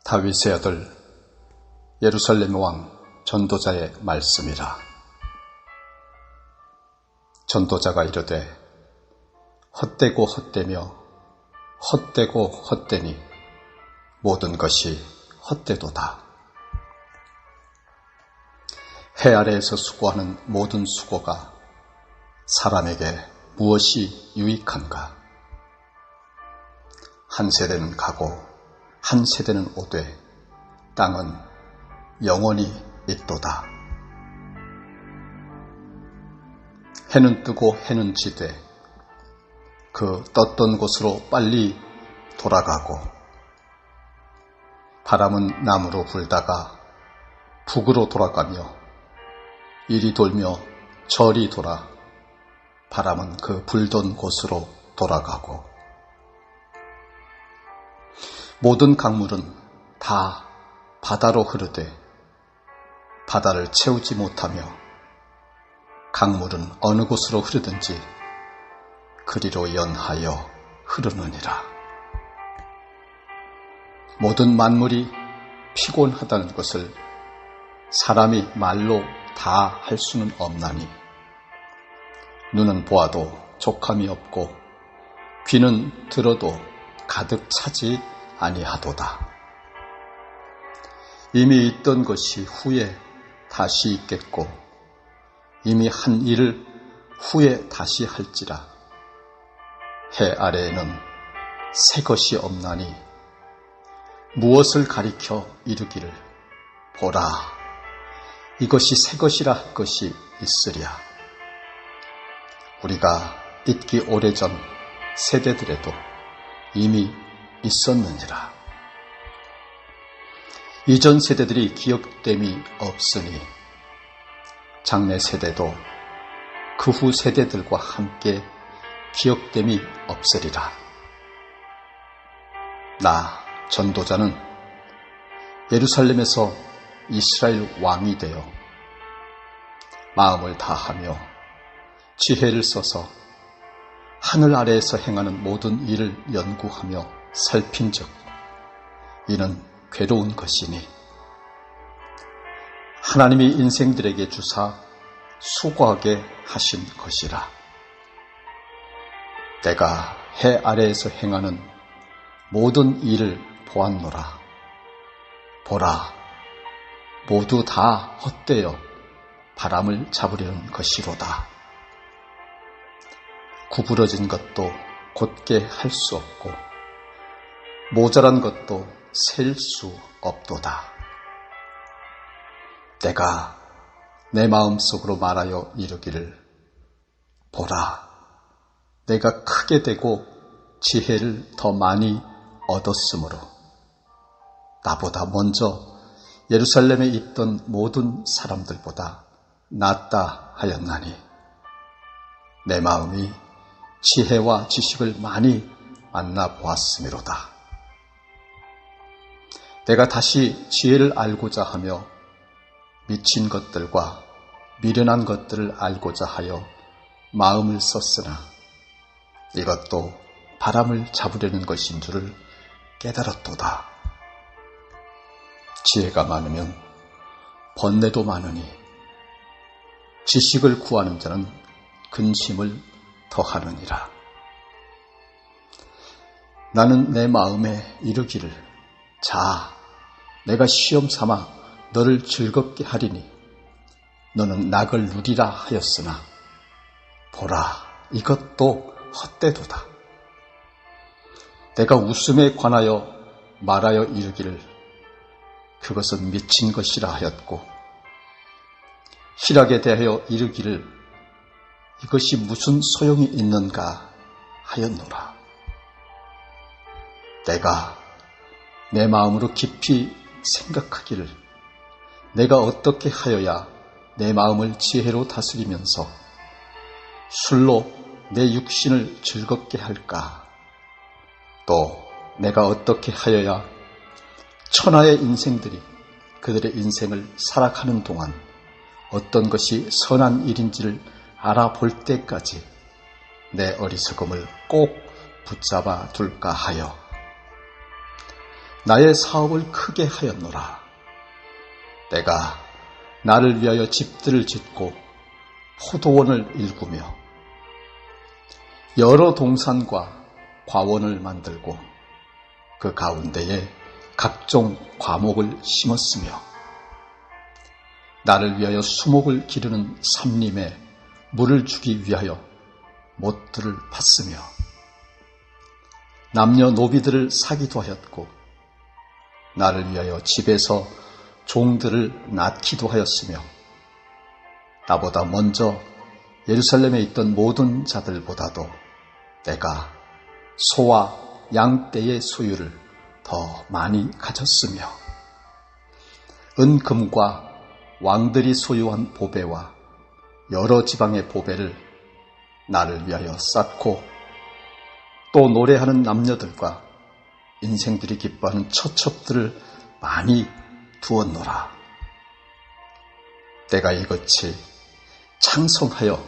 다윗의 아들 예루살렘 왕 전도자의 말씀이라. 전도자가 이르되 헛되고 헛되며 헛되고 헛되니 모든 것이 헛되도다. 해 아래에서 수고하는 모든 수고가 사람에게 무엇이 유익한가? 한 세대는 가고 한 세대는 오되 땅은 영원히 있도다. 해는 뜨고 해는 지되 그 떴던 곳으로 빨리 돌아가고, 바람은 남으로 불다가 북으로 돌아가며 이리 돌며 저리 돌아 바람은 그 불던 곳으로 돌아가고, 모든 강물은 다 바다로 흐르되 바다를 채우지 못하며 강물은 어느 곳으로 흐르든지 그리로 연하여 흐르느니라. 모든 만물이 피곤하다는 것을 사람이 말로 다 할 수는 없나니, 눈은 보아도 족함이 없고 귀는 들어도 가득 차지 아니하도다. 이미 있던 것이 후에 다시 있겠고 이미 한 일을 후에 다시 할지라. 해 아래에는 새 것이 없나니 무엇을 가리켜 이르기를 보라 이것이 새 것이라 할 것이 있으랴. 우리가 있기 오래전 세대들에도 이미 있었느니라. 이전 세대들이 기억됨이 없으니 장래 세대도 그 후 세대들과 함께 기억됨이 없으리라. 나 전도자는 예루살렘에서 이스라엘 왕이 되어 마음을 다하며 지혜를 써서 하늘 아래에서 행하는 모든 일을 연구하며 살핀즉 이는 괴로운 것이니 하나님이 인생들에게 주사 수고하게 하신 것이라. 내가 해 아래에서 행하는 모든 일을 보았노라. 보라, 모두 다 헛되어 바람을 잡으려는 것이로다. 구부러진 것도 곧게 할 수 없고 모자란 것도 셀 수 없도다. 내가 내 마음속으로 말하여 이르기를 보라, 내가 크게 되고 지혜를 더 많이 얻었으므로 나보다 먼저 예루살렘에 있던 모든 사람들보다 낫다 하였나니 내 마음이 지혜와 지식을 많이 만나보았음이로다. 내가 다시 지혜를 알고자 하며 미친 것들과 미련한 것들을 알고자 하여 마음을 썼으나 이것도 바람을 잡으려는 것인 줄을 깨달았도다. 지혜가 많으면 번뇌도 많으니 지식을 구하는 자는 근심을 더하느니라. 나는 내 마음에 이르기를 자, 내가 시험 삼아 너를 즐겁게 하리니 너는 낙을 누리라 하였으나 보라, 이것도 헛되도다. 내가 웃음에 관하여 말하여 이르기를 그것은 미친 것이라 하였고 희락에 대하여 이르기를 이것이 무슨 소용이 있는가 하였노라. 내가 내 마음으로 깊이 생각하기를 내가 어떻게 하여야 내 마음을 지혜로 다스리면서 술로 내 육신을 즐겁게 할까? 또 내가 어떻게 하여야 천하의 인생들이 그들의 인생을 살아가는 동안 어떤 것이 선한 일인지를 알아볼 때까지 내 어리석음을 꼭 붙잡아 둘까 하여 나의 사업을 크게 하였노라. 내가 나를 위하여 집들을 짓고 포도원을 일구며 여러 동산과 과원을 만들고 그 가운데에 각종 과목을 심었으며 나를 위하여 수목을 기르는 삼림에 물을 주기 위하여 못들을 팠으며 남녀노비들을 사기도 하였고 나를 위하여 집에서 종들을 낳기도 하였으며 나보다 먼저 예루살렘에 있던 모든 자들보다도 내가 소와 양떼의 소유를 더 많이 가졌으며 은금과 왕들이 소유한 보배와 여러 지방의 보배를 나를 위하여 쌓고 또 노래하는 남녀들과 인생들이 기뻐하는 처첩들을 많이 두었노라. 내가 이것이 창성하여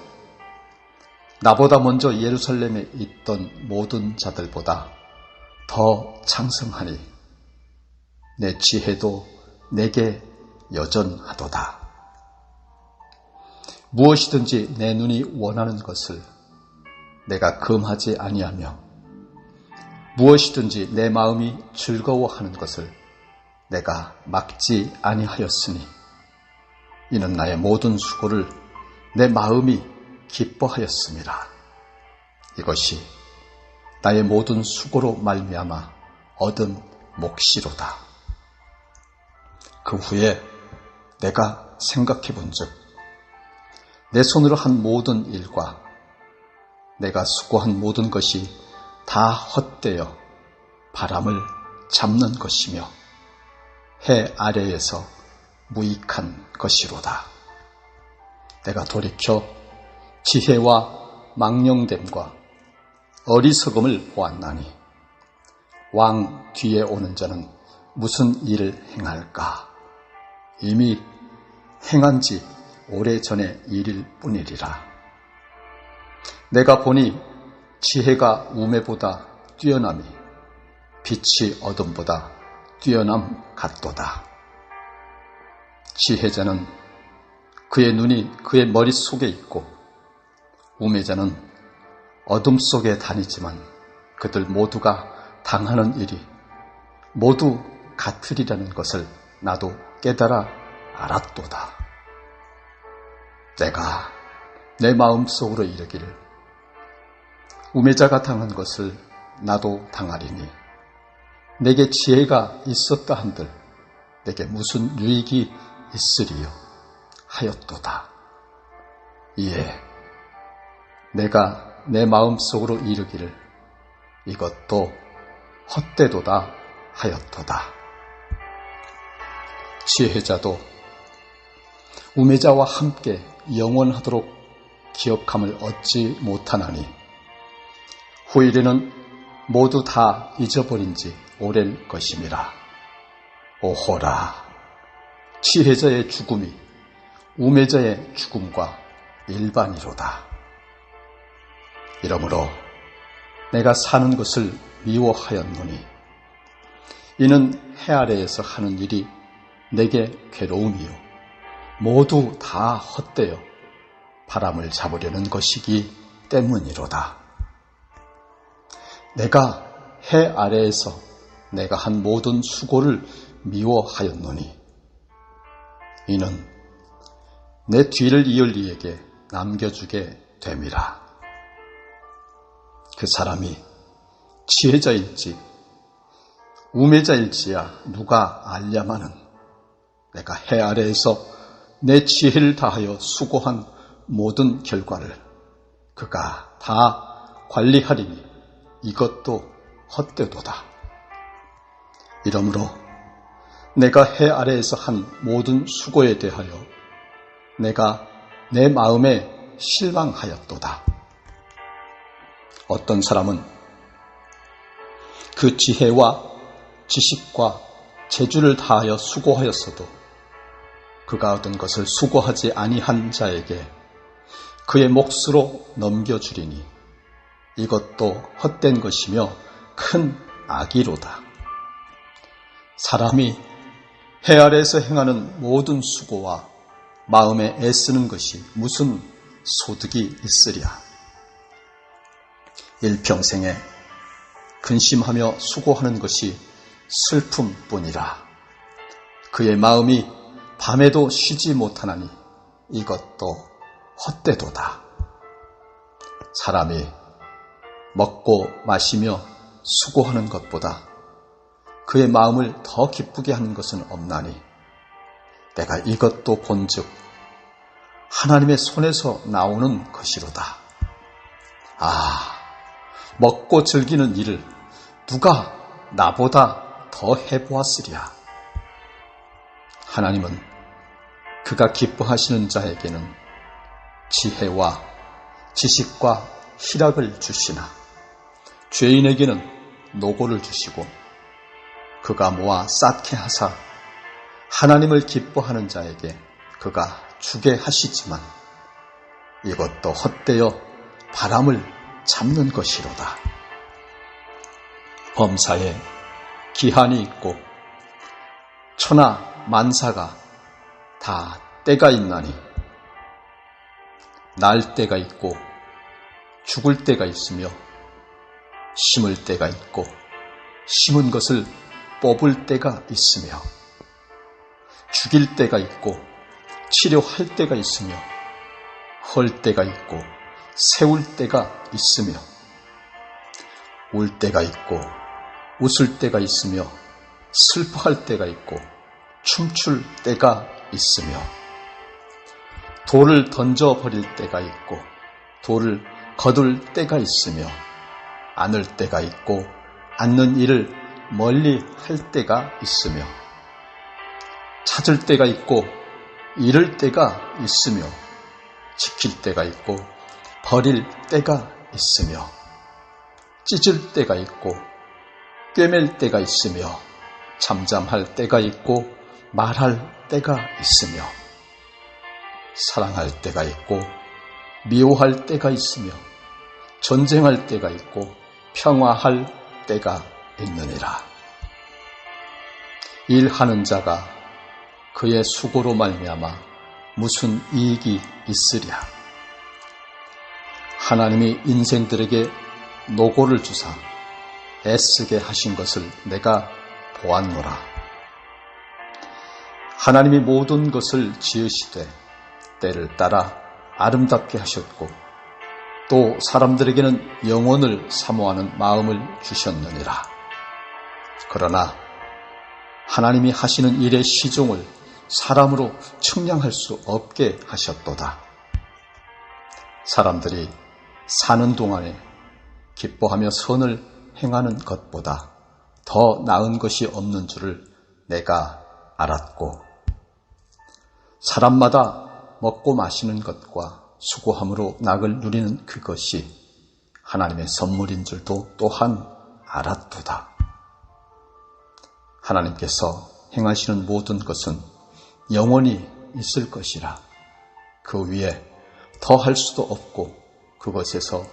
나보다 먼저 예루살렘에 있던 모든 자들보다 더 창성하니 내 지혜도 내게 여전하도다. 무엇이든지 내 눈이 원하는 것을 내가 금하지 아니하며 무엇이든지 내 마음이 즐거워하는 것을 내가 막지 아니하였으니 이는 나의 모든 수고를 내 마음이 기뻐하였음이라. 이것이 나의 모든 수고로 말미암아 얻은 몫이로다. 그 후에 내가 생각해 본즉 내 손으로 한 모든 일과 내가 수고한 모든 것이 다 헛되어 바람을 잡는 것이며 해 아래에서 무익한 것이로다. 내가 돌이켜 지혜와 망령됨과 어리석음을 보았나니 왕 뒤에 오는 자는 무슨 일을 행할까? 이미 행한 지 오래전의 일일 뿐이리라. 내가 보니 지혜가 우매보다 뛰어남이 빛이 어둠보다 뛰어남 같도다. 지혜자는 그의 눈이 그의 머릿속에 있고 우매자는 어둠 속에 다니지만 그들 모두가 당하는 일이 모두 같으리라는 것을 나도 깨달아 알았도다. 내가 내 마음속으로 이르기를 우매자가 당한 것을 나도 당하리니 내게 지혜가 있었다 한들 내게 무슨 유익이 있으리요 하였도다. 이에 내가 내 마음속으로 이르기를 이것도 헛되도다 하였도다. 지혜자도 우매자와 함께 영원하도록 기업함을 얻지 못하나니 후일에는 모두 다 잊어버린 지 오랜 것임이라. 오호라, 지혜자의 죽음이 우매자의 죽음과 일반이로다. 이러므로 내가 사는 것을 미워하였노니 이는 해 아래에서 하는 일이 내게 괴로움이요 모두 다 헛되어 바람을 잡으려는 것이기 때문이로다. 내가 해 아래에서 내가 한 모든 수고를 미워하였노니 이는 내 뒤를 이을 이에게 남겨주게 됨이라. 그 사람이 지혜자일지 우매자일지야 누가 알랴마는 내가 해 아래에서 내 지혜를 다하여 수고한 모든 결과를 그가 다 관리하리니 이것도 헛되도다. 이러므로 내가 해 아래에서 한 모든 수고에 대하여 내가 내 마음에 실망하였도다. 어떤 사람은 그 지혜와 지식과 재주를 다하여 수고하였어도 그가 얻은 것을 수고하지 아니한 자에게 그의 몫으로 넘겨주리니 이것도 헛된 것이며 큰 악이로다. 사람이 해 아래에서 행하는 모든 수고와 마음에 애쓰는 것이 무슨 소득이 있으랴. 일평생에 근심하며 수고하는 것이 슬픔뿐이라. 그의 마음이 밤에도 쉬지 못하나니 이것도 헛되도다. 사람이 먹고 마시며 수고하는 것보다 그의 마음을 더 기쁘게 하는 것은 없나니 내가 이것도 본즉 하나님의 손에서 나오는 것이로다. 먹고 즐기는 일을 누가 나보다 더 해보았으랴. 하나님은 그가 기뻐하시는 자에게는 지혜와 지식과 희락을 주시나 죄인에게는 노고를 주시고 그가 모아 쌓게 하사 하나님을 기뻐하는 자에게 그가 주게 하시지만 이것도 헛되어 바람을 잡는 것이로다. 범사에 기한이 있고 천하 만사가 다 때가 있나니 날 때가 있고 죽을 때가 있으며 심을 때가 있고 심은 것을 뽑을 때가 있으며 죽일 때가 있고 치료할 때가 있으며 헐 때가 있고 세울 때가 있으며 울 때가 있고 웃을 때가 있으며 슬퍼할 때가 있고 춤출 때가 있으며 돌을 던져버릴 때가 있고 돌을 거둘 때가 있으며 안을 때가 있고 앉는 일을 멀리 할 때가 있으며 찾을 때가 있고 잃을 때가 있으며 지킬 때가 있고 버릴 때가 있으며 찢을 때가 있고 꿰맬 때가 있으며 잠잠할 때가 있고 말할 때가 있으며 사랑할 때가 있고 미워할 때가 있으며 전쟁할 때가 있고 평화할 때가 있느니라. 일하는 자가 그의 수고로 말미암아 무슨 이익이 있으랴. 하나님이 인생들에게 노고를 주사 애쓰게 하신 것을 내가 보았노라. 하나님이 모든 것을 지으시되 때를 따라 아름답게 하셨고 또 사람들에게는 영원을 사모하는 마음을 주셨느니라. 그러나 하나님이 하시는 일의 시종을 사람으로 측량할 수 없게 하셨도다. 사람들이 사는 동안에 기뻐하며 선을 행하는 것보다 더 나은 것이 없는 줄을 내가 알았고 사람마다 먹고 마시는 것과 수고함으로 낙을 누리는 그것이 하나님의 선물인 줄도 또한 알았도다. 하나님께서 행하시는 모든 것은 영원히 있을 것이라 그 위에 더 할 수도 없고 그것에서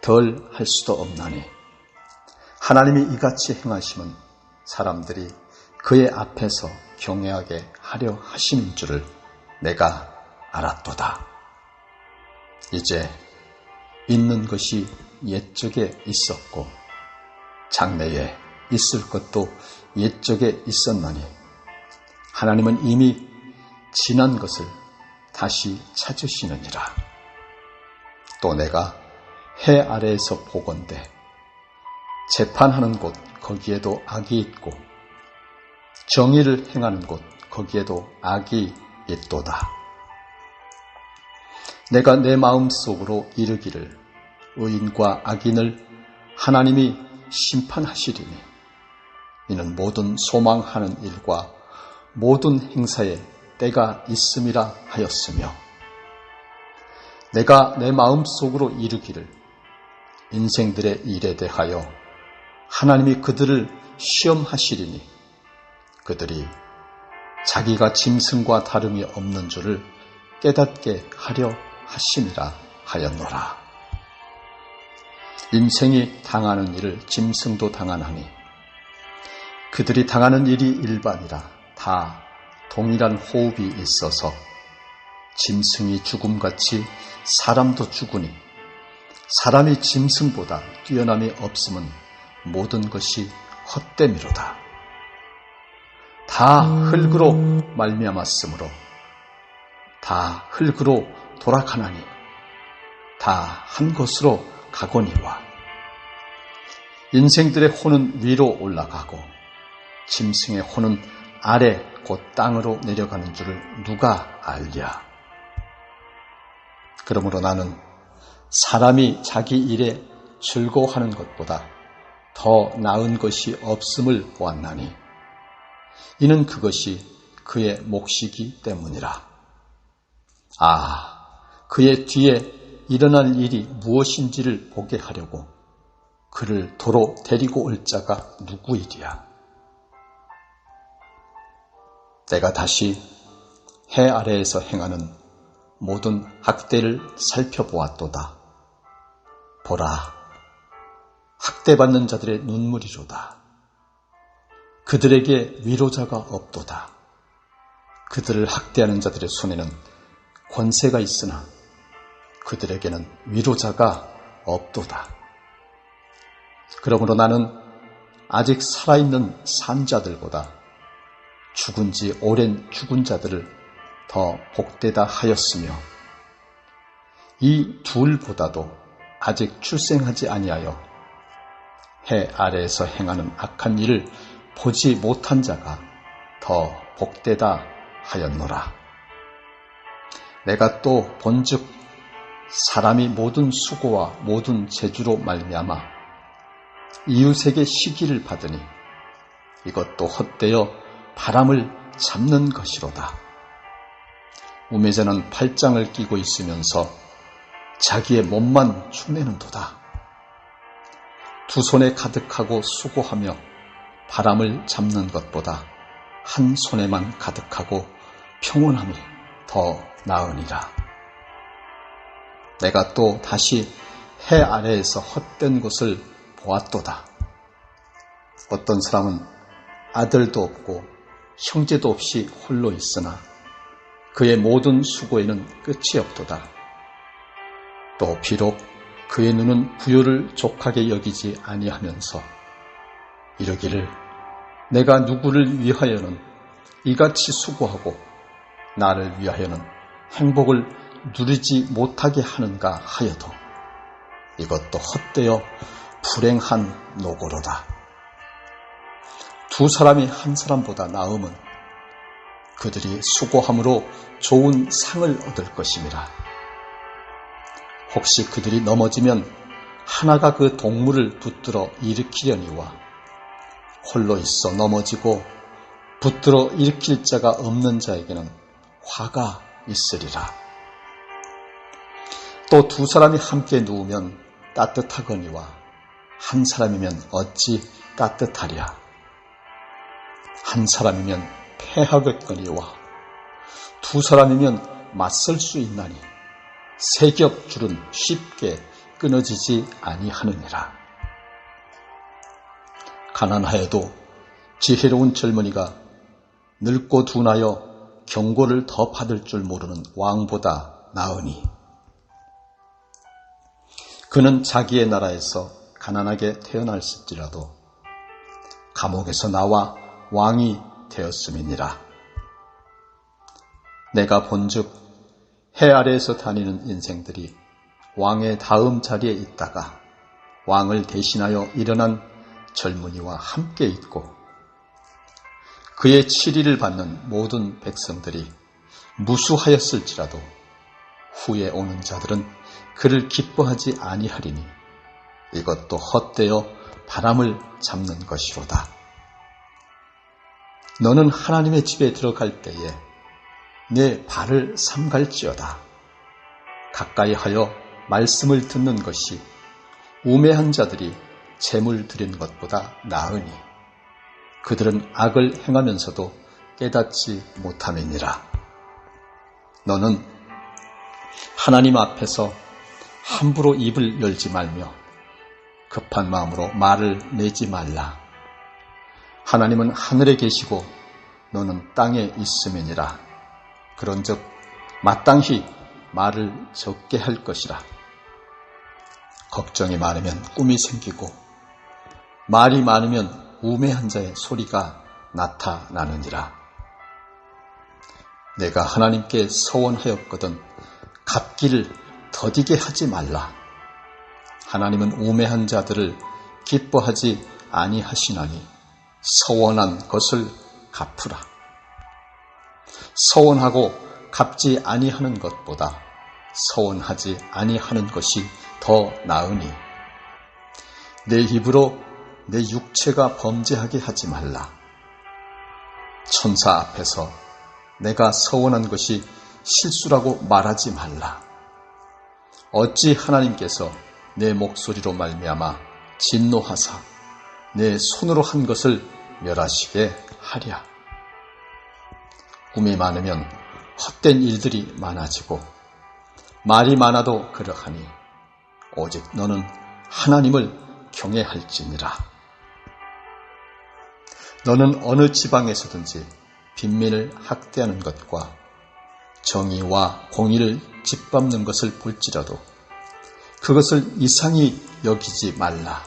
덜 할 수도 없나니 하나님이 이같이 행하심은 사람들이 그의 앞에서 경외하게 하려 하시는 줄을 내가 알았도다. 이제 있는 것이 옛적에 있었고 장래에 있을 것도 옛적에 있었나니 하나님은 이미 지난 것을 다시 찾으시느니라. 또 내가 해 아래에서 보건대 재판하는 곳 거기에도 악이 있고 정의를 행하는 곳 거기에도 악이 있도다. 내가 내 마음속으로 이르기를 의인과 악인을 하나님이 심판하시리니 이는 모든 소망하는 일과 모든 행사에 때가 있음이라 하였으며 내가 내 마음속으로 이르기를 인생들의 일에 대하여 하나님이 그들을 시험하시리니 그들이 자기가 짐승과 다름이 없는 줄을 깨닫게 하려 하심이라 하였노라. 인생이 당하는 일을 짐승도 당하나니 그들이 당하는 일이 일반이라 다 동일한 호흡이 있어서 짐승이 죽음같이 사람도 죽으니 사람이 짐승보다 뛰어남이 없음은 모든 것이 헛됨이로다. 다 흙으로 말미암았으므로 다 흙으로 돌아가나니 다 한 곳으로 가거니와 인생들의 혼은 위로 올라가고 짐승의 혼은 아래 곧 땅으로 내려가는 줄을 누가 알랴. 그러므로 나는 사람이 자기 일에 즐거워하는 것보다 더 나은 것이 없음을 보았나니 이는 그것이 그의 몫이기 때문이라. 그의 뒤에 일어날 일이 무엇인지를 보게 하려고 그를 도로 데리고 올 자가 누구이랴. 내가 다시 해 아래에서 행하는 모든 학대를 살펴보았도다. 보라, 학대받는 자들의 눈물이로다. 그들에게 위로자가 없도다. 그들을 학대하는 자들의 손에는 권세가 있으나 그들에게는 위로자가 없도다. 그러므로 나는 아직 살아있는 산자들보다 죽은 지 오랜 죽은 자들을 더 복되다 하였으며 이 둘보다도 아직 출생하지 아니하여 해 아래에서 행하는 악한 일을 보지 못한 자가 더 복되다 하였노라. 내가 또 본즉 사람이 모든 수고와 모든 재주로 말미암아 이웃에게 시기를 받으니 이것도 헛되어 바람을 잡는 것이로다. 우매자는 팔짱을 끼고 있으면서 자기의 몸만 축내는도다. 두 손에 가득하고 수고하며 바람을 잡는 것보다 한 손에만 가득하고 평온함이 더 나으니라. 내가 또 다시 해 아래에서 헛된 것을 보았도다. 어떤 사람은 아들도 없고 형제도 없이 홀로 있으나 그의 모든 수고에는 끝이 없도다. 또 비록 그의 눈은 부요를 족하게 여기지 아니하면서 이르기를 내가 누구를 위하여는 이같이 수고하고 나를 위하여는 행복을 누리지 못하게 하는가 하여도 이것도 헛되어 불행한 노고로다. 두 사람이 한 사람보다 나음은 그들이 수고함으로 좋은 상을 얻을 것임이라. 혹시 그들이 넘어지면 하나가 그 동물을 붙들어 일으키려니와 홀로 있어 넘어지고 붙들어 일으킬 자가 없는 자에게는 화가 있으리라. 또 두 사람이 함께 누우면 따뜻하거니와 한 사람이면 어찌 따뜻하랴. 한 사람이면 패하겠거니와 두 사람이면 맞설 수 있나니 세 겹 줄은 쉽게 끊어지지 아니하느니라. 가난하여도 지혜로운 젊은이가 늙고 둔하여 경고를 더 받을 줄 모르는 왕보다 나으니 그는 자기의 나라에서 가난하게 태어났을지라도 감옥에서 나와 왕이 되었음이니라. 내가 본즉 해 아래에서 다니는 인생들이 왕의 다음 자리에 있다가 왕을 대신하여 일어난 젊은이와 함께 있고 그의 치리를 받는 모든 백성들이 무수하였을지라도 후에 오는 자들은 그를 기뻐하지 아니하리니 이것도 헛되어 바람을 잡는 것이로다. 너는 하나님의 집에 들어갈 때에 내 발을 삼갈지어다. 가까이 하여 말씀을 듣는 것이 우매한 자들이 재물 드린 것보다 나으니 그들은 악을 행하면서도 깨닫지 못함이니라. 너는 하나님 앞에서 함부로 입을 열지 말며 급한 마음으로 말을 내지 말라. 하나님은 하늘에 계시고 너는 땅에 있음이니라. 그런즉 마땅히 말을 적게 할 것이라. 걱정이 많으면 꿈이 생기고 말이 많으면 우매한 자의 소리가 나타나느니라. 내가 하나님께 서원하였거든 갚기를 더디게 하지 말라. 하나님은 우매한 자들을 기뻐하지 아니하시나니 서원한 것을 갚으라. 서원하고 갚지 아니하는 것보다 서원하지 아니하는 것이 더 나으니 내 입으로 내 육체가 범죄하게 하지 말라. 천사 앞에서 내가 서원한 것이 실수라고 말하지 말라. 어찌 하나님께서 내 목소리로 말미암아 진노하사 내 손으로 한 것을 멸하시게 하랴. 꿈이 많으면 헛된 일들이 많아지고 말이 많아도 그러하니 오직 너는 하나님을 경외할지니라. 너는 어느 지방에서든지 빈민을 학대하는 것과 정의와 공의를 짓밟는 것을 볼지라도 그것을 이상히 여기지 말라.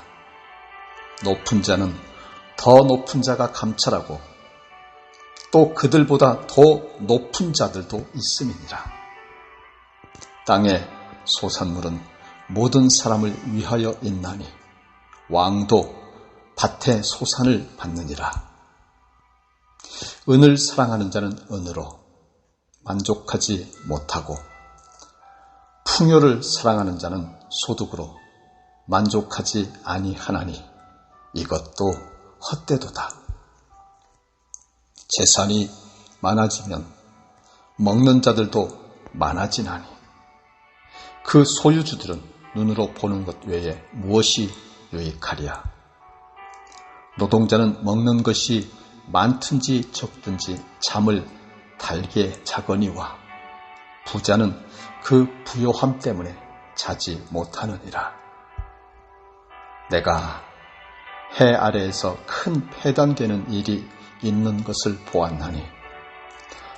높은 자는 더 높은 자가 감찰하고 또 그들보다 더 높은 자들도 있음이니라. 땅의 소산물은 모든 사람을 위하여 있나니 왕도 밭의 소산을 받느니라. 은을 사랑하는 자는 은으로 만족하지 못하고 풍요를 사랑하는 자는 소득으로 만족하지 아니하나니 이것도 헛되도다. 재산이 많아지면 먹는 자들도 많아지나니 그 소유주들은 눈으로 보는 것 외에 무엇이 유익하랴. 노동자는 먹는 것이 많든지 적든지 잠을 달게 자거니와 부자는 그 부요함 때문에 자지 못하느니라. 내가 해 아래에서 큰 패단되는 일이 있는 것을 보았나니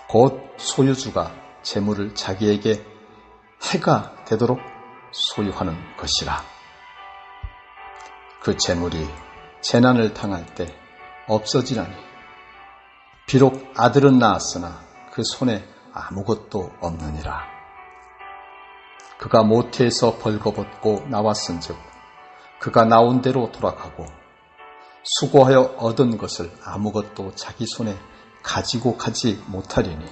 곧 소유주가 재물을 자기에게 해가 되도록 소유하는 것이라. 그 재물이 재난을 당할 때 없어지나니 비록 아들은 낳았으나 그 손에 아무것도 없느니라. 그가 모태에서 벌거벗고 나왔은즉 그가 나온 대로 돌아가고 수고하여 얻은 것을 아무것도 자기 손에 가지고 가지 못하리니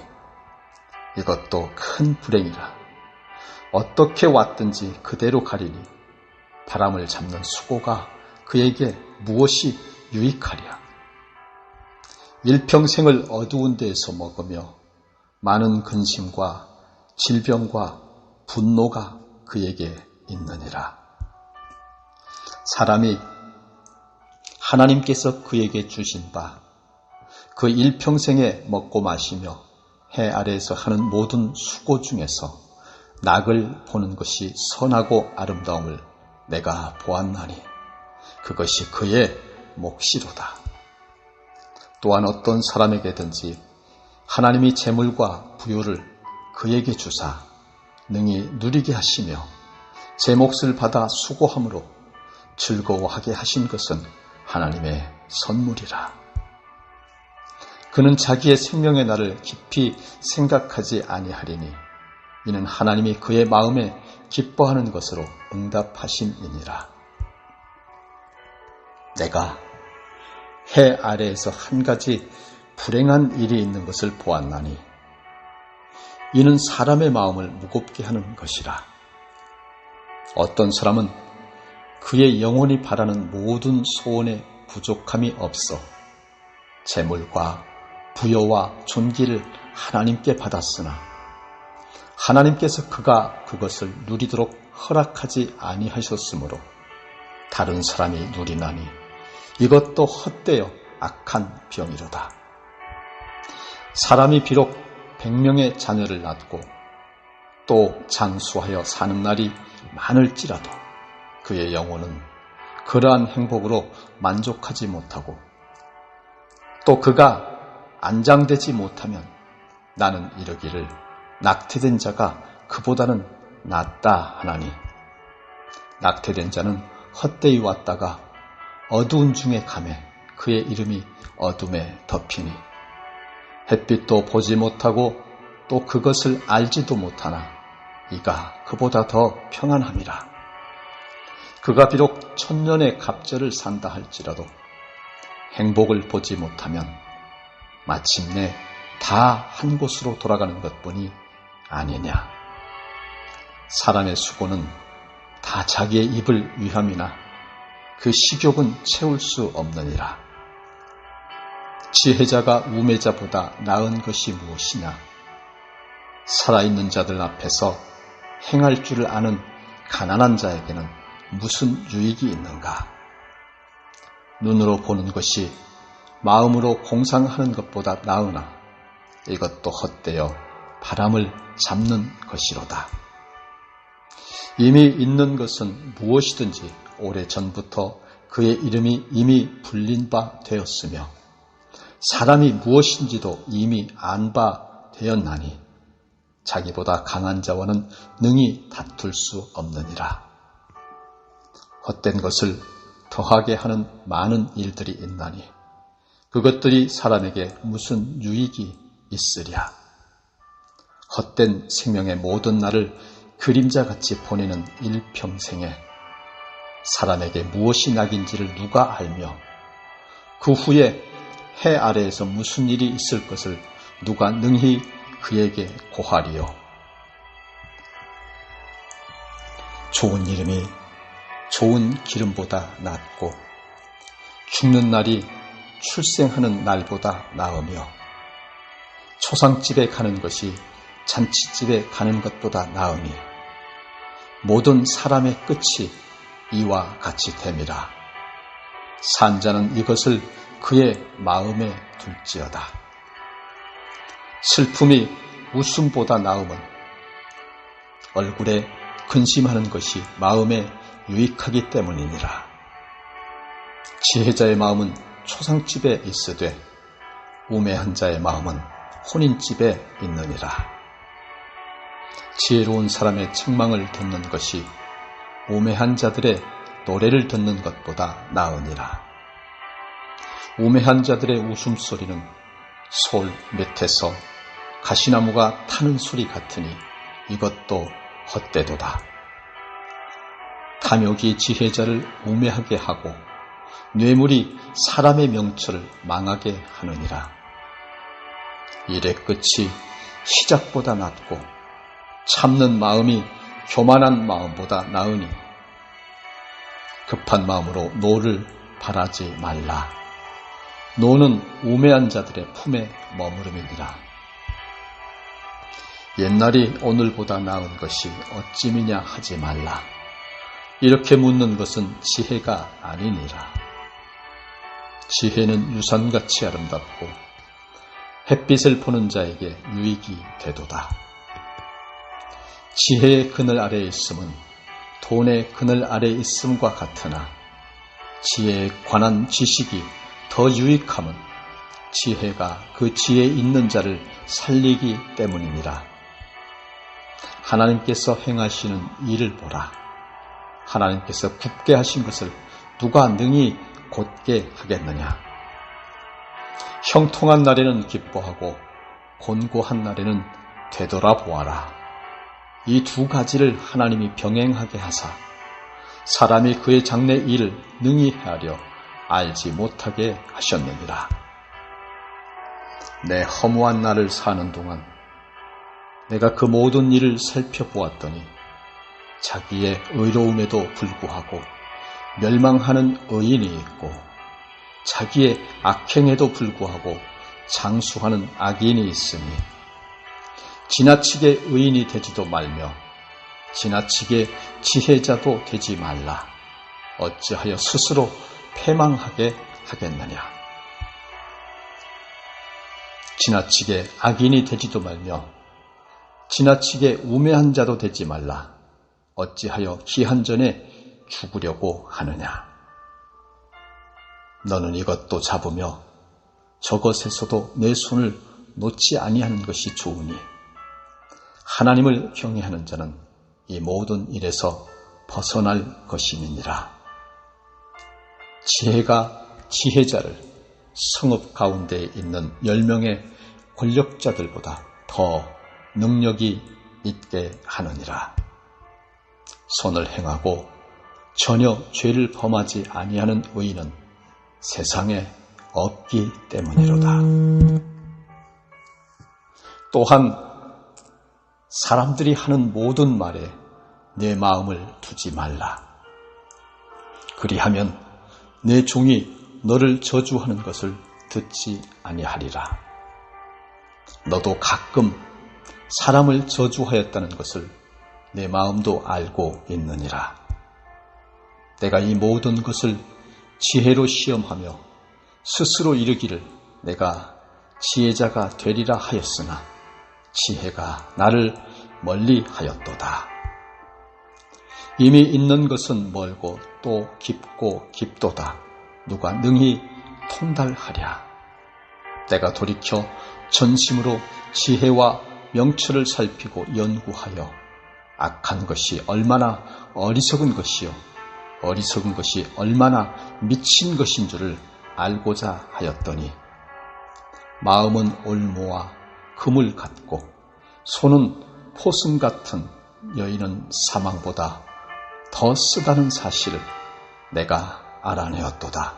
이것도 큰 불행이라. 어떻게 왔든지 그대로 가리니 바람을 잡는 수고가 그에게 무엇이 유익하랴. 일평생을 어두운 데에서 먹으며 많은 근심과 질병과 분노가 그에게 있느니라. 사람이 하나님께서 그에게 주신 바 그 일평생에 먹고 마시며 해 아래에서 하는 모든 수고 중에서 낙을 보는 것이 선하고 아름다움을 내가 보았나니 그것이 그의 몫이로다. 또한 어떤 사람에게든지 하나님이 재물과 부요를 그에게 주사 능히 누리게 하시며 제 몫을 받아 수고함으로 즐거워하게 하신 것은 하나님의 선물이라. 그는 자기의 생명의 날을 깊이 생각하지 아니하리니 이는 하나님이 그의 마음에 기뻐하는 것으로 응답하심이니라. 내가 해 아래에서 한 가지 불행한 일이 있는 것을 보았나니 이는 사람의 마음을 무겁게 하는 것이라. 어떤 사람은 그의 영혼이 바라는 모든 소원에 부족함이 없어 재물과 부여와 존귀를 하나님께 받았으나 하나님께서 그가 그것을 누리도록 허락하지 아니하셨으므로 다른 사람이 누리나니 이것도 헛되어 악한 병이로다. 사람이 비록 100명의 자녀를 낳고 또 장수하여 사는 날이 많을지라도 그의 영혼은 그러한 행복으로 만족하지 못하고 또 그가 안장되지 못하면 나는 이르기를 낙태된 자가 그보다는 낫다 하나니, 낙태된 자는 헛되이 왔다가 어두운 중에 가매 그의 이름이 어둠에 덮이니 햇빛도 보지 못하고 또 그것을 알지도 못하나 이가 그보다 더 평안함이라. 그가 비록 천년의 갑절을 산다 할지라도 행복을 보지 못하면 마침내 다 한 곳으로 돌아가는 것뿐이 아니냐. 사람의 수고는 다 자기의 입을 위함이나 그 식욕은 채울 수 없느니라. 지혜자가 우매자보다 나은 것이 무엇이냐. 살아있는 자들 앞에서 행할 줄을 아는 가난한 자에게는 무슨 유익이 있는가. 눈으로 보는 것이 마음으로 공상하는 것보다 나으나 이것도 헛되어 바람을 잡는 것이로다. 이미 있는 것은 무엇이든지 오래전부터 그의 이름이 이미 불린 바 되었으며 사람이 무엇인지도 이미 안 바 되었나니 자기보다 강한 자와는 능히 다툴 수 없느니라. 헛된 것을 더하게 하는 많은 일들이 있나니 그것들이 사람에게 무슨 유익이 있으랴. 헛된 생명의 모든 날을 그림자같이 보내는 일평생에 사람에게 무엇이 낙인지를 누가 알며 그 후에 해 아래에서 무슨 일이 있을 것을 누가 능히 그에게 고하리요. 좋은 이름이 좋은 기름보다 낫고 죽는 날이 출생하는 날보다 나으며 초상집에 가는 것이 잔치집에 가는 것보다 나으니 모든 사람의 끝이 이와 같이 됨이라. 산자는 이것을 그의 마음에 둘지어다. 슬픔이 웃음보다 나음은 얼굴에 근심하는 것이 마음에 유익하기 때문이니라. 지혜자의 마음은 초상집에 있으되 우매한 자의 마음은 혼인집에 있느니라. 지혜로운 사람의 책망을 듣는 것이 우매한 자들의 노래를 듣는 것보다 나으니라. 우매한 자들의 웃음소리는 솔 밑에서 가시나무가 타는 소리 같으니 이것도 헛되도다. 탐욕이 지혜자를 우매하게 하고 뇌물이 사람의 명철을 망하게 하느니라. 일의 끝이 시작보다 낫고 참는 마음이 교만한 마음보다 나으니 급한 마음으로 노를 바라지 말라. 노는 우매한 자들의 품에 머무름이니라. 옛날이 오늘보다 나은 것이 어찌미냐 하지 말라. 이렇게 묻는 것은 지혜가 아니니라. 지혜는 유산같이 아름답고 햇빛을 보는 자에게 유익이 되도다. 지혜의 그늘 아래에 있음은 돈의 그늘 아래에 있음과 같으나 지혜에 관한 지식이 더 유익함은 지혜가 그 지혜에 있는 자를 살리기 때문이니라. 하나님께서 행하시는 일을 보라. 하나님께서 굽게 하신 것을 누가 능히 곧게 하겠느냐. 형통한 날에는 기뻐하고 곤고한 날에는 되돌아보아라. 이 두 가지를 하나님이 병행하게 하사 사람이 그의 장래 일을 능히 헤아려 알지 못하게 하셨느니라. 내 허무한 날을 사는 동안 내가 그 모든 일을 살펴보았더니 자기의 의로움에도 불구하고 멸망하는 의인이 있고 자기의 악행에도 불구하고 장수하는 악인이 있으니 지나치게 의인이 되지도 말며 지나치게 지혜자도 되지 말라. 어찌하여 스스로 패망하게 하겠느냐. 지나치게 악인이 되지도 말며 지나치게 우매한 자도 되지 말라. 어찌하여 기한 전에 죽으려고 하느냐. 너는 이것도 잡으며 저것에서도 내 손을 놓지 아니하는 것이 좋으니 하나님을 경외하는 자는 이 모든 일에서 벗어날 것임이니라. 지혜가 지혜자를 성읍 가운데 있는 10명의 권력자들보다 더 능력이 있게 하느니라. 선을 행하고 전혀 죄를 범하지 아니하는 의인은 세상에 없기 때문이로다. 또한 사람들이 하는 모든 말에 내 마음을 두지 말라. 그리하면 내 종이 너를 저주하는 것을 듣지 아니하리라. 너도 가끔 사람을 저주하였다는 것을 내 마음도 알고 있느니라. 내가 이 모든 것을 지혜로 시험하며 스스로 이르기를 내가 지혜자가 되리라 하였으나 지혜가 나를 멀리 하였도다. 이미 있는 것은 멀고 또 깊고 깊도다. 누가 능히 통달하랴. 내가 돌이켜 전심으로 지혜와 명철을 살피고 연구하여 악한 것이 얼마나 어리석은 것이요 어리석은 것이 얼마나 미친 것인 줄을 알고자 하였더니 마음은 올무와 금을 같고 손은 포승 같은 여인은 사망보다 더 쓰다는 사실을 내가 알아내었도다.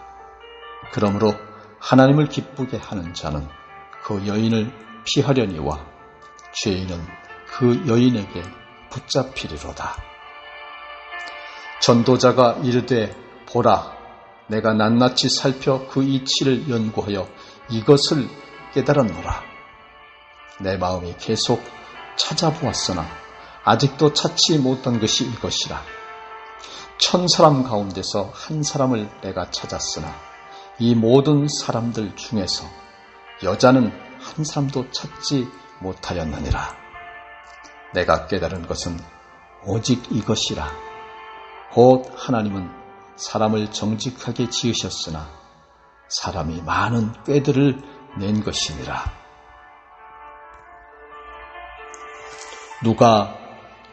그러므로 하나님을 기쁘게 하는 자는 그 여인을 피하려니와 죄인은 그 여인에게 붙잡히리로다. 전도자가 이르되 보라, 내가 낱낱이 살펴 그 이치를 연구하여 이것을 깨달았노라. 내 마음이 계속 찾아보았으나 아직도 찾지 못한 것이 이것이라. 1000사람 가운데서 한 사람을 내가 찾았으나 이 모든 사람들 중에서 여자는 한 사람도 찾지 못하였느니라. 내가 깨달은 것은 오직 이것이라. 곧 하나님은 사람을 정직하게 지으셨으나 사람이 많은 꾀들을 낸 것이니라. 누가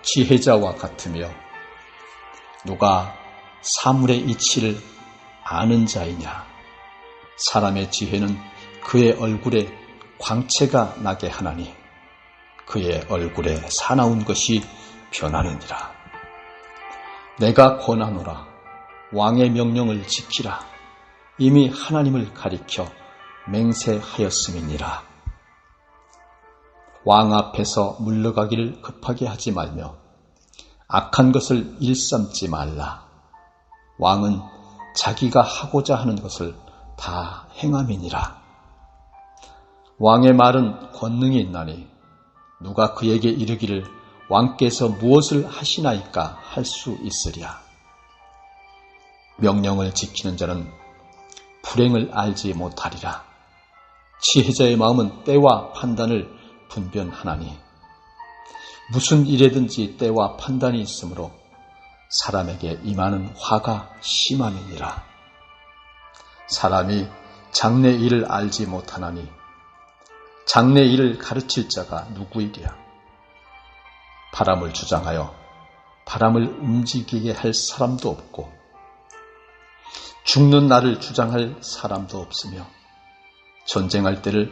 지혜자와 같으며 누가 사물의 이치를 아는 자이냐. 사람의 지혜는 그의 얼굴에 광채가 나게 하나니 그의 얼굴에 사나운 것이 변하느니라. 내가 권하노라. 왕의 명령을 지키라. 이미 하나님을 가리켜 맹세하였음이니라. 왕 앞에서 물러가기를 급하게 하지 말며 악한 것을 일삼지 말라. 왕은 자기가 하고자 하는 것을 다 행함이니라. 왕의 말은 권능이 있나니 누가 그에게 이르기를 왕께서 무엇을 하시나이까 할 수 있으랴. 명령을 지키는 자는 불행을 알지 못하리라. 지혜자의 마음은 때와 판단을 분별하나니 무슨 일에든지 때와 판단이 있으므로 사람에게 임하는 화가 심함이니라. 사람이 장래 일을 알지 못하나니 장래 일을 가르칠 자가 누구이랴. 바람을 주장하여 바람을 움직이게 할 사람도 없고 죽는 날을 주장할 사람도 없으며 전쟁할 때를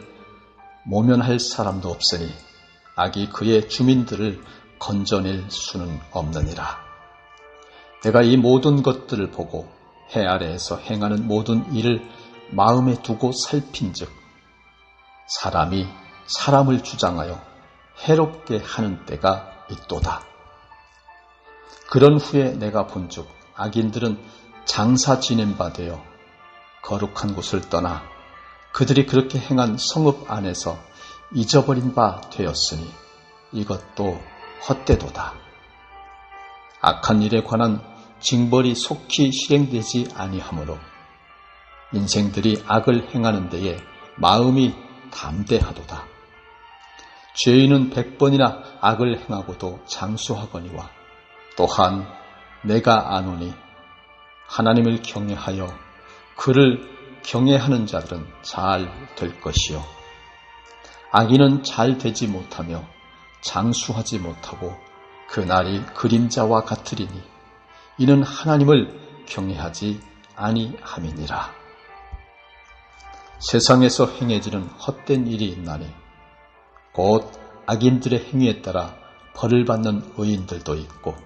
모면할 사람도 없으니 악이 그의 주민들을 건져낼 수는 없느니라. 내가 이 모든 것들을 보고 해 아래에서 행하는 모든 일을 마음에 두고 살핀즉 사람이 사람을 주장하여 해롭게 하는 때가 있도다. 그런 후에 내가 본즉 악인들은 장사 지낸 바 되어 거룩한 곳을 떠나 그들이 그렇게 행한 성읍 안에서 잊어버린 바 되었으니 이것도 헛되도다. 악한 일에 관한 징벌이 속히 실행되지 아니하므로 인생들이 악을 행하는 데에 마음이 담대하도다. 죄인은 100번이나 악을 행하고도 장수하거니와 또한 내가 아노니 하나님을 경외하여 그를 경외하는 자들은 잘 될 것이요. 악인은 잘 되지 못하며 장수하지 못하고 그날이 그림자와 같으리니 이는 하나님을 경외하지 아니함이니라. 세상에서 행해지는 헛된 일이 있나니 곧 악인들의 행위에 따라 벌을 받는 의인들도 있고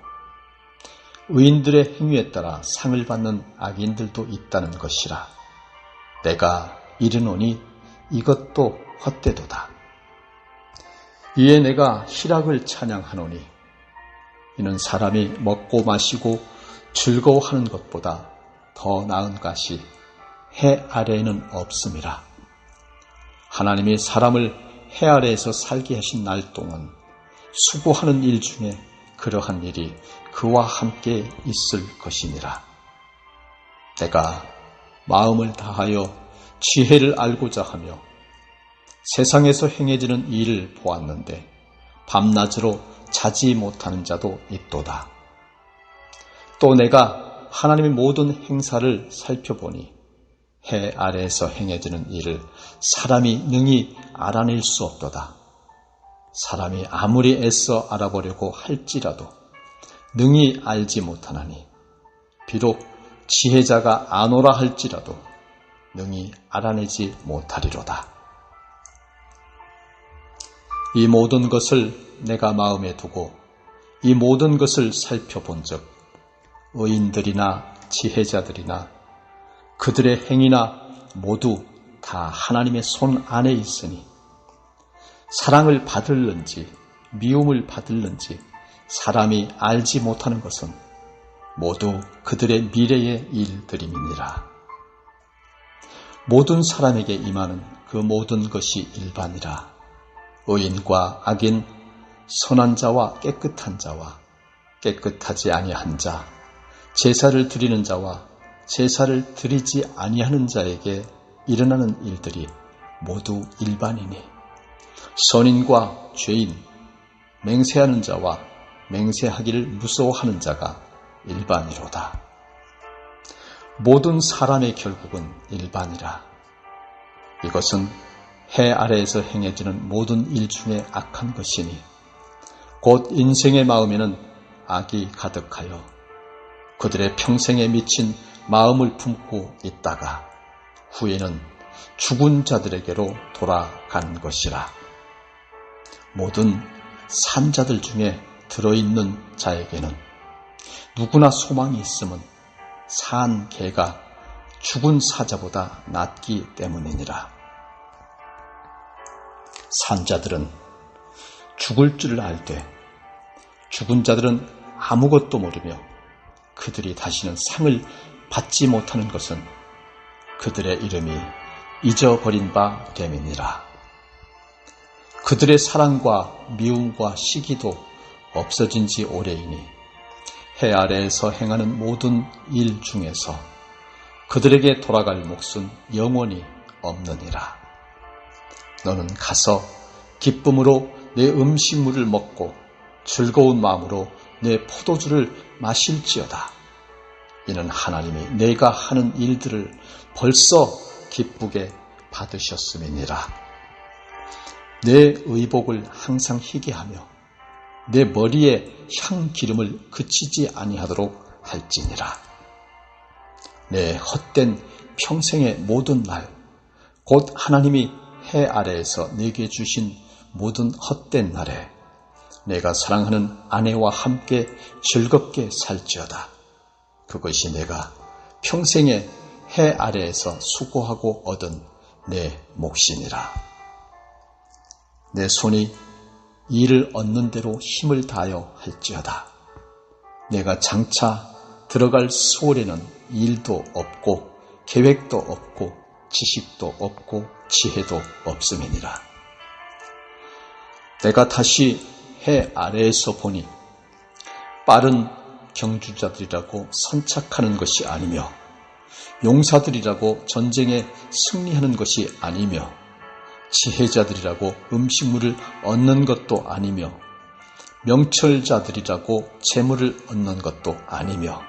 의인들의 행위에 따라 상을 받는 악인들도 있다는 것이라. 내가 이르노니 이것도 헛되도다. 이에 내가 희락을 찬양하노니 이는 사람이 먹고 마시고 즐거워하는 것보다 더 나은 것이 해 아래에는 없음이라. 하나님이 사람을 해 아래에서 살게 하신 날 동안 수고하는 일 중에 그러한 일이 그와 함께 있을 것이니라. 내가 마음을 다하여 지혜를 알고자 하며 세상에서 행해지는 일을 보았는데 밤낮으로 자지 못하는 자도 있도다. 또 내가 하나님의 모든 행사를 살펴보니 해 아래에서 행해지는 일을 사람이 능히 알아낼 수 없도다. 사람이 아무리 애써 알아보려고 할지라도 능히 알지 못하나니 비록 지혜자가 아노라 할지라도 능히 알아내지 못하리로다. 이 모든 것을 내가 마음에 두고 이 모든 것을 살펴본즉 의인들이나 지혜자들이나 그들의 행위나 모두 다 하나님의 손 안에 있으니 사랑을 받을는지 미움을 받을는지 사람이 알지 못하는 것은 모두 그들의 미래의 일들임이니라. 모든 사람에게 임하는 그 모든 것이 일반이라. 의인과 악인, 선한 자와 깨끗한 자와 깨끗하지 아니한 자, 제사를 드리는 자와 제사를 드리지 아니하는 자에게 일어나는 일들이 모두 일반이니 선인과 죄인, 맹세하는 자와 맹세하기를 무서워하는 자가 일반이로다. 모든 사람의 결국은 일반이라. 이것은 해 아래에서 행해지는 모든 일 중에 악한 것이니 곧 인생의 마음에는 악이 가득하여 그들의 평생에 미친 마음을 품고 있다가 후에는 죽은 자들에게로 돌아간 것이라. 모든 산자들 중에 들어있는 자에게는 누구나 소망이 있음은 산 개가 죽은 사자보다 낫기 때문이니라. 산자들은 죽을 줄 알되 죽은 자들은 아무것도 모르며 그들이 다시는 상을 받지 못하는 것은 그들의 이름이 잊어버린 바 됨이니라. 그들의 사랑과 미움과 시기도 없어진 지 오래이니 해 아래에서 행하는 모든 일 중에서 그들에게 돌아갈 몫은 영원히 없느니라. 너는 가서 기쁨으로 내 음식물을 먹고 즐거운 마음으로 내 포도주를 마실지어다. 이는 하나님이 내가 하는 일들을 벌써 기쁘게 받으셨음이니라. 내 의복을 항상 희게 하며 내 머리에 향 기름을 그치지 아니하도록 할지니라. 내 헛된 평생의 모든 날, 곧 하나님이 해 아래에서 내게 주신 모든 헛된 날에 내가 사랑하는 아내와 함께 즐겁게 살지어다. 그것이 내가 평생에 해 아래에서 수고하고 얻은 내 몫이니라. 내 손이 일을 얻는 대로 힘을 다하여 할지어다. 내가 장차 들어갈 소홀에는 일도 없고 계획도 없고 지식도 없고 지혜도 없음이니라. 내가 다시 해 아래에서 보니 빠른 경주자들이라고 선착하는 것이 아니며 용사들이라고 전쟁에 승리하는 것이 아니며 지혜자들이라고 음식물을 얻는 것도 아니며 명철자들이라고 재물을 얻는 것도 아니며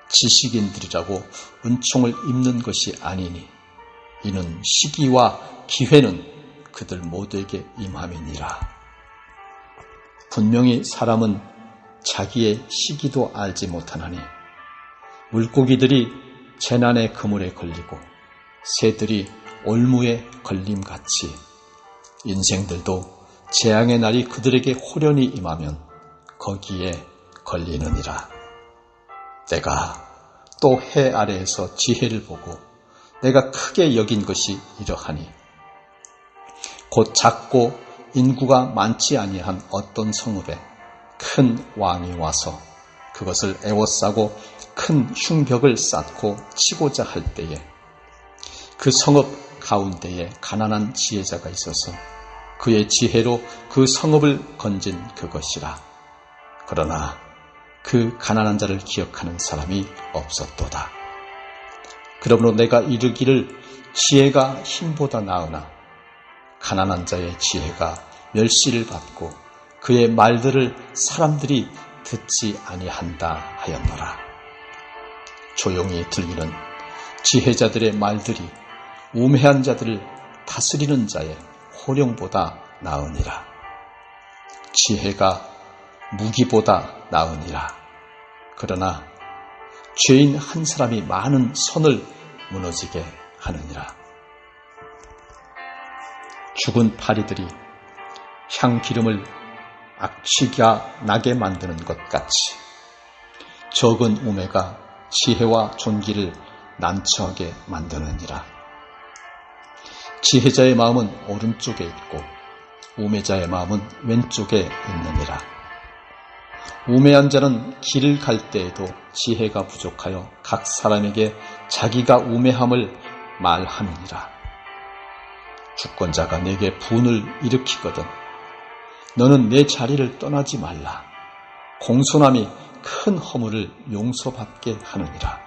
지식인들이라고 은총을 입는 것이 아니니 이는 시기와 기회는 그들 모두에게 임함이니라. 분명히 사람은 자기의 시기도 알지 못하나니 물고기들이 재난의 그물에 걸리고 새들이 올무에 걸림같이 인생들도 재앙의 날이 그들에게 호련히 임하면 거기에 걸리느니라. 내가 또 해 아래에서 지혜를 보고 내가 크게 여긴 것이 이러하니 곧 작고 인구가 많지 아니한 어떤 성읍에 큰 왕이 와서 그것을 에워싸고 큰 흉벽을 쌓고 치고자 할 때에 그 성읍 가운데에 가난한 지혜자가 있어서 그의 지혜로 그 성읍을 건진 그것이라. 그러나 그 가난한 자를 기억하는 사람이 없었도다. 그러므로 내가 이르기를 지혜가 힘보다 나으나 가난한 자의 지혜가 멸시를 받고 그의 말들을 사람들이 듣지 아니한다 하였노라. 조용히 들리는 지혜자들의 말들이 우매한 자들을 다스리는 자의 호령보다 나으니라. 지혜가 무기보다 나으니라. 그러나 죄인 한 사람이 많은 선을 무너지게 하느니라. 죽은 파리들이 향기름을 악취가 나게 만드는 것 같이 적은 우매가 지혜와 존귀를 난처하게 만드느니라. 지혜자의 마음은 오른쪽에 있고 우매자의 마음은 왼쪽에 있느니라. 우매한 자는 길을 갈 때에도 지혜가 부족하여 각 사람에게 자기가 우매함을 말하느니라. 주권자가 내게 분을 일으키거든 너는 내 자리를 떠나지 말라. 공손함이 큰 허물을 용서받게 하느니라.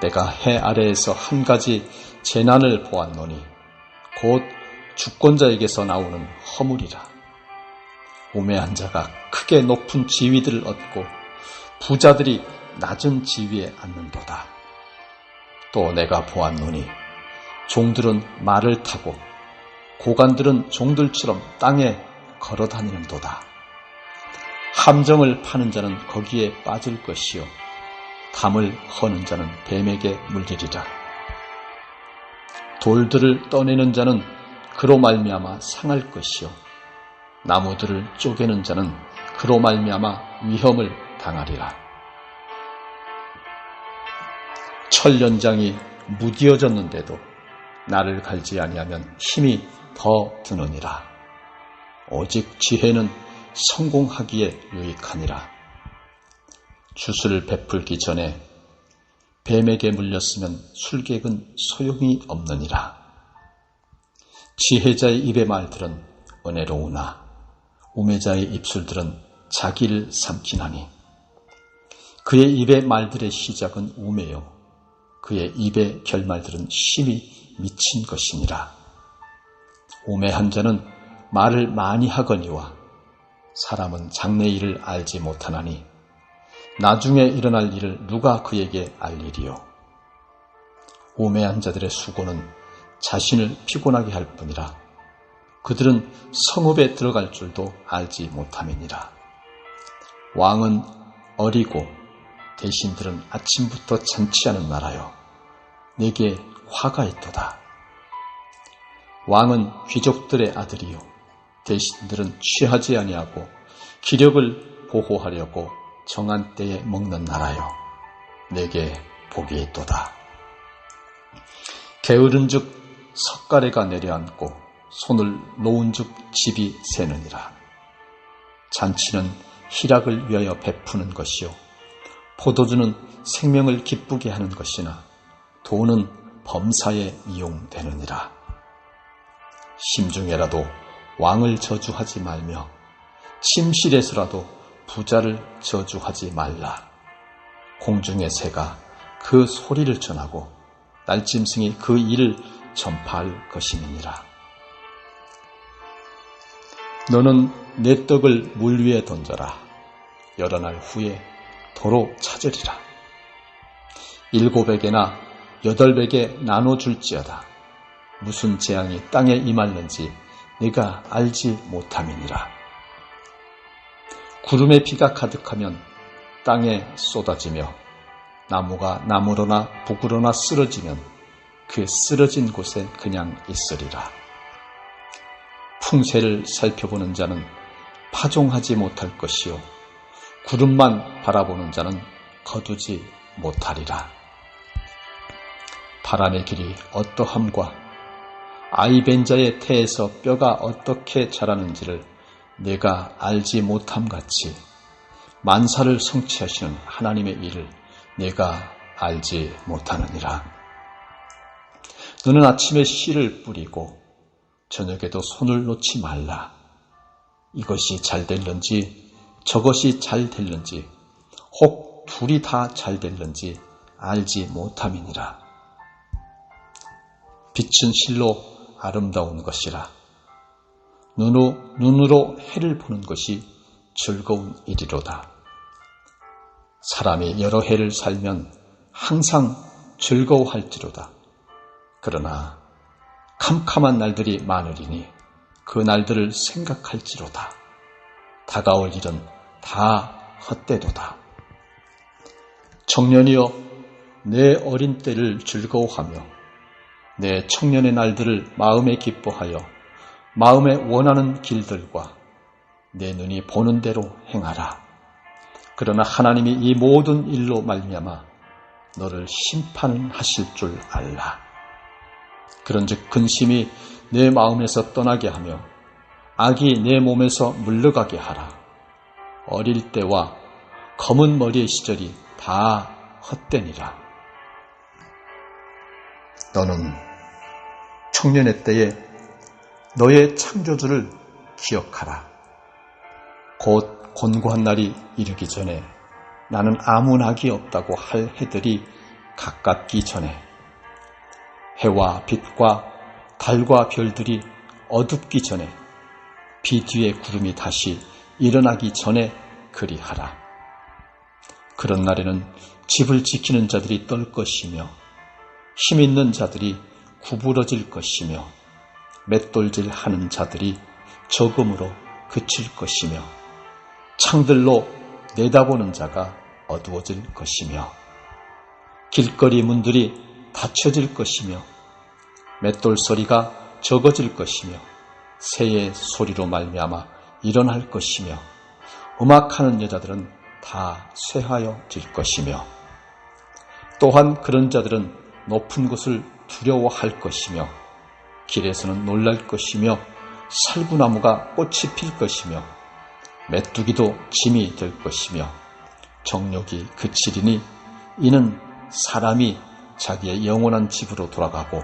내가 해 아래에서 한 가지 재난을 보았노니 곧 주권자에게서 나오는 허물이라. 우매한 자가 크게 높은 지위들을 얻고 부자들이 낮은 지위에 앉는도다. 또 내가 보았노니 종들은 말을 타고 고관들은 종들처럼 땅에 걸어다니는도다. 함정을 파는 자는 거기에 빠질 것이요 담을 허는 자는 뱀에게 물리리라. 돌들을 떠내는 자는 그로 말미암아 상할 것이요 나무들을 쪼개는 자는 그로 말미암아 위험을 당하리라. 철 연장이 무디어졌는데도 나를 갈지 아니하면 힘이 더 드느니라. 오직 지혜는 성공하기에 유익하니라. 주술을 베풀기 전에 뱀에게 물렸으면 술객은 소용이 없느니라. 지혜자의 입의 말들은 은혜로우나 우매자의 입술들은 자기를 삼키나니 그의 입의 말들의 시작은 우매요 그의 입의 결말들은 심히 미친 것이니라. 우매한 자는 말을 많이 하거니와 사람은 장래일을 알지 못하나니 나중에 일어날 일을 누가 그에게 알리리요. 우매한 자들의 수고는 자신을 피곤하게 할 뿐이라 그들은 성읍에 들어갈 줄도 알지 못함이니라. 왕은 어리고 대신들은 아침부터 잔치하는 나라여 내게 화가 있도다. 왕은 귀족들의 아들이요 대신들은 취하지 아니하고 기력을 보호하려고 정한 때에 먹는 나라여 내게 복이 있도다. 게으른즉 석가래가 내려앉고 손을 놓은즉 집이 새느니라. 잔치는 희락을 위하여 베푸는 것이요 포도주는 생명을 기쁘게 하는 것이나 돈은 범사에 이용되느니라. 심중에라도 왕을 저주하지 말며 침실에서라도 부자를 저주하지 말라. 공중의 새가 그 소리를 전하고 날짐승이 그 일을 전파할 것임이니라. 너는 내 떡을 물 위에 던져라. 여러 날 후에 도로 찾으리라. 7에게나 여덟에게 나눠줄지어다. 무슨 재앙이 땅에 임할는지 내가 알지 못함이니라. 구름에 비가 가득하면 땅에 쏟아지며 나무가 나무로나 북으로나 쓰러지면 그 쓰러진 곳에 그냥 있으리라. 풍세를 살펴보는 자는 파종하지 못할 것이요 구름만 바라보는 자는 거두지 못하리라. 바람의 길이 어떠함과 아이벤자의 태에서 뼈가 어떻게 자라는지를 내가 알지 못함같이 만사를 성취하시는 하나님의 일을 내가 알지 못하느니라. 너는 아침에 씨를 뿌리고 저녁에도 손을 놓지 말라. 이것이 잘 될는지 저것이 잘 될는지 혹 둘이 다 잘 될는지 알지 못함이니라. 빛은 실로 아름다운 것이라. 눈으로 해를 보는 것이 즐거운 일이로다. 사람이 여러 해를 살면 항상 즐거워할지로다. 그러나 캄캄한 날들이 많으리니 그 날들을 생각할지로다. 다가올 일은 다 헛되도다. 청년이여, 내 어린 때를 즐거워하며 내 청년의 날들을 마음에 기뻐하여 마음에 원하는 길들과 내 눈이 보는 대로 행하라. 그러나 하나님이 이 모든 일로 말미암아 너를 심판하실 줄 알라. 그런즉 근심이 내 마음에서 떠나게 하며 악이 내 몸에서 물러가게 하라. 어릴 때와 검은 머리의 시절이 다 헛되니라. 너는 청년의 때에 너의 창조주를 기억하라. 곧 곤고한 날이 이르기 전에 나는 아무 낙이 없다고 할 해들이 가깝기 전에 해와 빛과 달과 별들이 어둡기 전에 비 뒤에 구름이 다시 일어나기 전에 그리하라. 그런 날에는 집을 지키는 자들이 떨 것이며 힘 있는 자들이 구부러질 것이며 맷돌질 하는 자들이 적음으로 그칠 것이며 창들로 내다보는 자가 어두워질 것이며 길거리 문들이 닫혀질 것이며 맷돌 소리가 적어질 것이며 새의 소리로 말미암아 일어날 것이며 음악하는 여자들은 다 쇠하여질 것이며 또한 그런 자들은 높은 곳을 두려워할 것이며 길에서는 놀랄 것이며 살구나무가 꽃이 필 것이며 메뚜기도 짐이 될 것이며 정욕이 그치리니 이는 사람이 자기의 영원한 집으로 돌아가고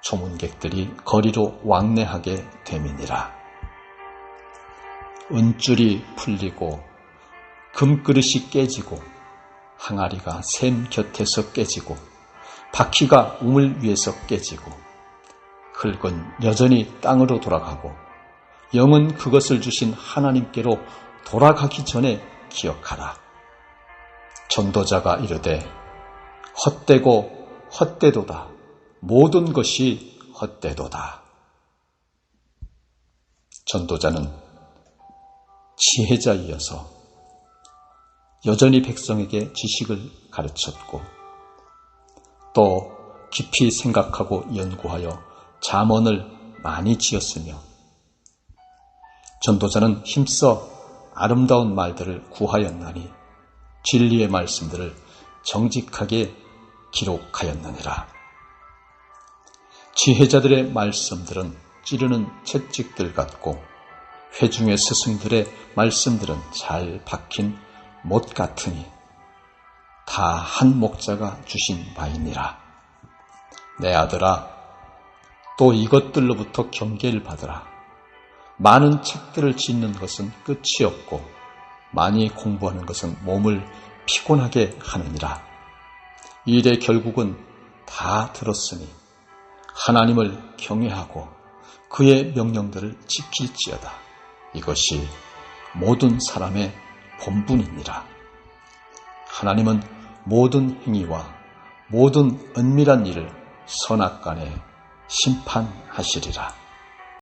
조문객들이 거리로 왕래하게 됨이니라. 은줄이 풀리고 금그릇이 깨지고 항아리가 샘 곁에서 깨지고 바퀴가 우물 위에서 깨지고 흙은 여전히 땅으로 돌아가고 영은 그것을 주신 하나님께로 돌아가기 전에 기억하라. 전도자가 이르되 헛되고 헛되도다. 모든 것이 헛되도다. 전도자는 지혜자이어서 여전히 백성에게 지식을 가르쳤고 또 깊이 생각하고 연구하여 잠언을 많이 지었으며 전도자는 힘써 아름다운 말들을 구하였나니 진리의 말씀들을 정직하게 기록하였느니라. 지혜자들의 말씀들은 찌르는 채찍들 같고 회중의 스승들의 말씀들은 잘 박힌 못 같으니 다 한 목자가 주신 바이니라. 내 아들아, 또 이것들로부터 경계를 받으라. 많은 책들을 짓는 것은 끝이 없고 많이 공부하는 것은 몸을 피곤하게 하느니라. 일의 결국은 다 들었으니 하나님을 경외하고 그의 명령들을 지킬지어다. 이것이 모든 사람의 본분이니라. 하나님은 모든 행위와 모든 은밀한 일을 선악간에 심판하시리라.